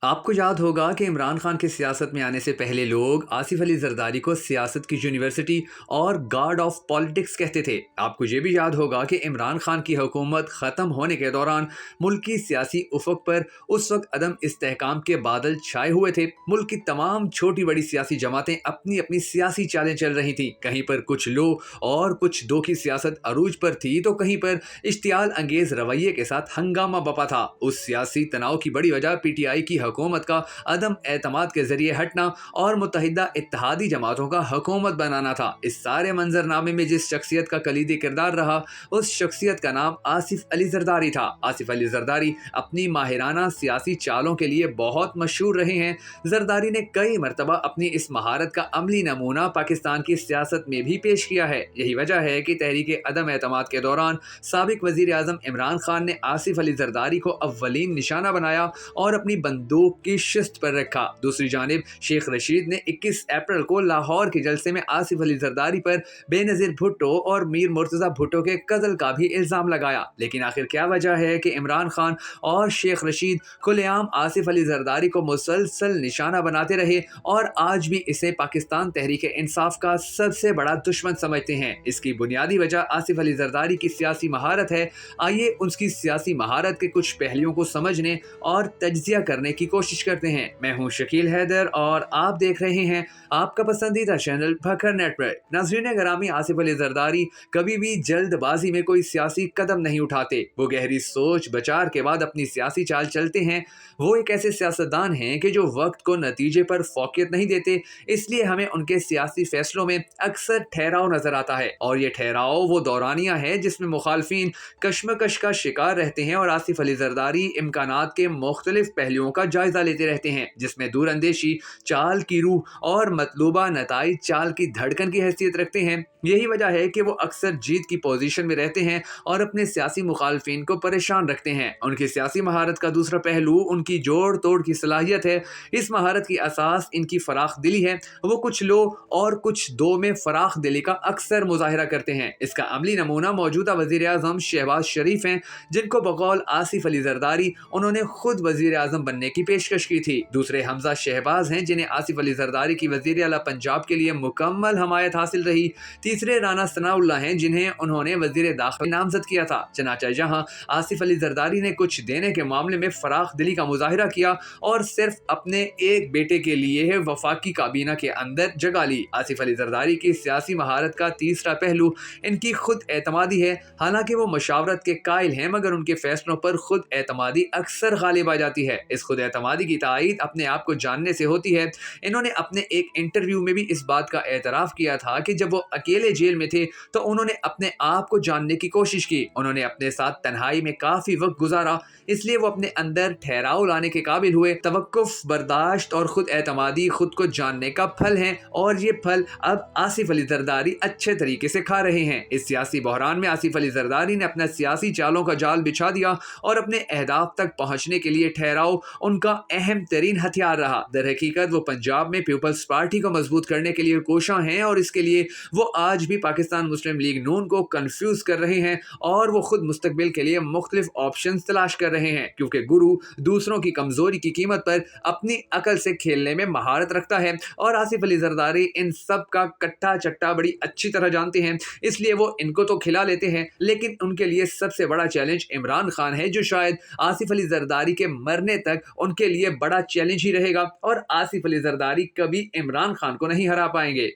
آپ کو یاد ہوگا کہ عمران خان کے سیاست میں آنے سے پہلے لوگ آصف علی زرداری کو سیاست کی یونیورسٹی اور گاڈ آف پالیٹکس کہتے تھے۔ آپ کو یہ بھی یاد ہوگا کہ عمران خان کی حکومت ختم ہونے کے دوران ملک کی سیاسی افق پر اس وقت عدم استحکام کے بادل چھائے ہوئے تھے۔ ملک کی تمام چھوٹی بڑی سیاسی جماعتیں اپنی اپنی سیاسی چالیں چل رہی تھیں۔ کہیں پر کچھ لو اور کچھ دو کی سیاست عروج پر تھی تو کہیں پر اشتعال انگیز رویے کے ساتھ ہنگامہ بپا تھا۔ اس سیاسی تناؤ کی بڑی وجہ پی ٹی آئی کی حکومت کا عدم اعتماد کے ذریعے ہٹنا اور متحدہ اتحادی جماعتوں کا حکومت بنانا تھا۔ اس سارے منظرنامے میں جس شخصیت کا کلیدی کردار رہا اس شخصیت کا نام آصف علی زرداری تھا۔ آصف علی زرداری اپنی ماہرانہ سیاسی چالوں کے لیے بہت مشہور رہے ہیں۔ زرداری نے کئی مرتبہ اپنی اس مہارت کا عملی نمونہ پاکستان کی سیاست میں بھی پیش کیا ہے۔ یہی وجہ ہے کہ تحریک عدم اعتماد کے دوران سابق وزیر اعظم عمران خان نے آصف علی زرداری کو اولین نشانہ بنایا اور اپنی بندوق کی شست پر رکھا۔ دوسری جانب شیخ رشید نے 21 اپریل کو لاہور کے جلسے میں آصف علی زرداری پر بے نظیر بھٹو اور میر مرتضی بھٹو کے قتل کا بھی الزام لگایا۔ لیکن آخر کیا وجہ ہے کہ عمران خان اور شیخ رشید کھلے عام آصف علی زرداری کو مسلسل نشانہ بناتے رہے اور آج بھی اسے پاکستان تحریک انصاف کا سب سے بڑا دشمن سمجھتے ہیں؟ اس کی بنیادی وجہ آصف علی زرداری کی سیاسی مہارت ہے۔ آئیے اس کی سیاسی مہارت کے کچھ پہلوؤں کو سمجھنے اور تجزیہ کرنے کی کوشش کرتے ہیں۔ میں ہوں شکیل حیدر اور آپ دیکھ رہے ہیں آپ کا پسندیدہ چینل بھکر نیٹ ورک۔ ناظرین گرامی، آصف علی زرداری کبھی بھی جلد بازی میں کوئی سیاسی قدم نہیں اٹھاتے۔ وہ گہری سوچ بچار کے بعد اپنی سیاسی چال چلتے ہیں۔ وہ ایک ایسے سیاستدان ہیں کہ جو وقت کو نتیجے پر فوقیت نہیں دیتے، اس لیے ہمیں ان کے سیاسی فیصلوں میں اکثر ٹھہراؤ نظر آتا ہے، اور یہ ٹھہراؤ وہ دورانیہ ہے جس میں مخالفین کشمکش کا شکار رہتے ہیں اور آصف علی زرداری امکانات کے مختلف پہلوؤں کا جائزہ لیتے رہتے ہیں، جس میں دور اندیشی چال کی روح اور مطلوبہ نتائج چال کی دھڑکن کی حیثیت رکھتے ہیں۔ یہی وجہ ہے کہ وہ اکثر جیت کی پوزیشن میں رہتے ہیں اور اپنے سیاسی مخالفین کو پریشان رکھتے ہیں۔ ان کی سیاسی مہارت کا دوسرا پہلو ان کی جوڑ توڑ کی صلاحیت ہے۔ اس مہارت کی اساس ان کی فراخ دلی ہے۔ وہ کچھ لو اور کچھ دو میں فراخ دلی کا اکثر مظاہرہ کرتے ہیں۔ اس کا عملی نمونہ موجودہ وزیر اعظم شہباز شریف ہیں، جن کو بقول آصف علی زرداری انہوں نے خود وزیر اعظم بننے کی پیشکش کی تھی۔ دوسرے حمزہ شہباز ہیں، جنہیں آصف علی زرداری کی وزیر اعلیٰ پنجاب کے لیے مکمل حمایت حاصل رہی۔ تیسرے رانا ثناء اللہ ہیں، جنہیں انہوں نے وزیر داخلہ نامزد کیا تھا۔ چنانچہ جہاں آصف علی زرداری نے کچھ دینے کے معاملے میں فراخ دلی کا مظاہرہ کیا اور صرف اپنے ایک بیٹے کے لیے وفاقی کابینہ کے اندر جگہ لی، آصف علی زرداری کی سیاسی مہارت کا تیسرا پہلو ان کی خود اعتمادی ہے۔ حالانکہ وہ مشاورت کے قائل ہیں، مگر ان کے فیصلوں پر خود اعتمادی اکثر غالب آ جاتی ہے۔ اس خود اعتمادی کی تائید اپنے آپ کو جاننے سے ہوتی ہے۔ انہوں نے اپنے ایک انٹرویو میں بھی اس بات کا اعتراف کیا تھا کہ جب وہ اکیلے جیل میں تھے تو انہوں نے اپنے آپ کو جاننے کی کوشش کی۔ انہوں نے اپنے ساتھ تنہائی میں کافی وقت گزارا، اس لیے وہ اپنے اندر ٹھہراؤ لانے کے قابل ہوئے۔ توقف، برداشت اور خود اعتمادی خود کو جاننے کا پھل ہیں، اور یہ پھل اب آصف علی زرداری اچھے طریقے سے کھا رہے ہیں۔ اس سیاسی بحران میں آصف علی زرداری نے اپنا سیاسی چالوں کا جال بچھا دیا اور اپنے اہداف تک پہنچنے کے لیے ٹھہراؤ ان کا اہم ترین ہتھیار رہا۔ در حقیقت وہ پنجاب میں پیپلز پارٹی کو مضبوط کرنے کے لیے کوشاں ہیں، اور اس کے لیے وہ آج بھی پاکستان مسلم لیگ نون کو کنفیوز کر رہے ہیں، اور وہ خود مستقبل کے لیے مختلف آپشنز تلاش کر رہے ہیں، کیونکہ گرو دوسروں کی کمزوری کی قیمت پر اپنی عقل سے کھیلنے میں مہارت رکھتا ہے، اور آصف علی زرداری ان سب کا کٹا چٹا بڑی اچھی طرح جانتے ہیں۔ اس لیے وہ ان کو تو کھلا لیتے ہیں، لیکن ان کے لیے سب سے بڑا چیلنج عمران خان ہے، جو شاید آصف علی زرداری کے مرنے تک ان کے لیے بڑا چیلنج ہی رہے گا، اور آصف علی زرداری کبھی عمران خان کو نہیں ہرا پائیں گے۔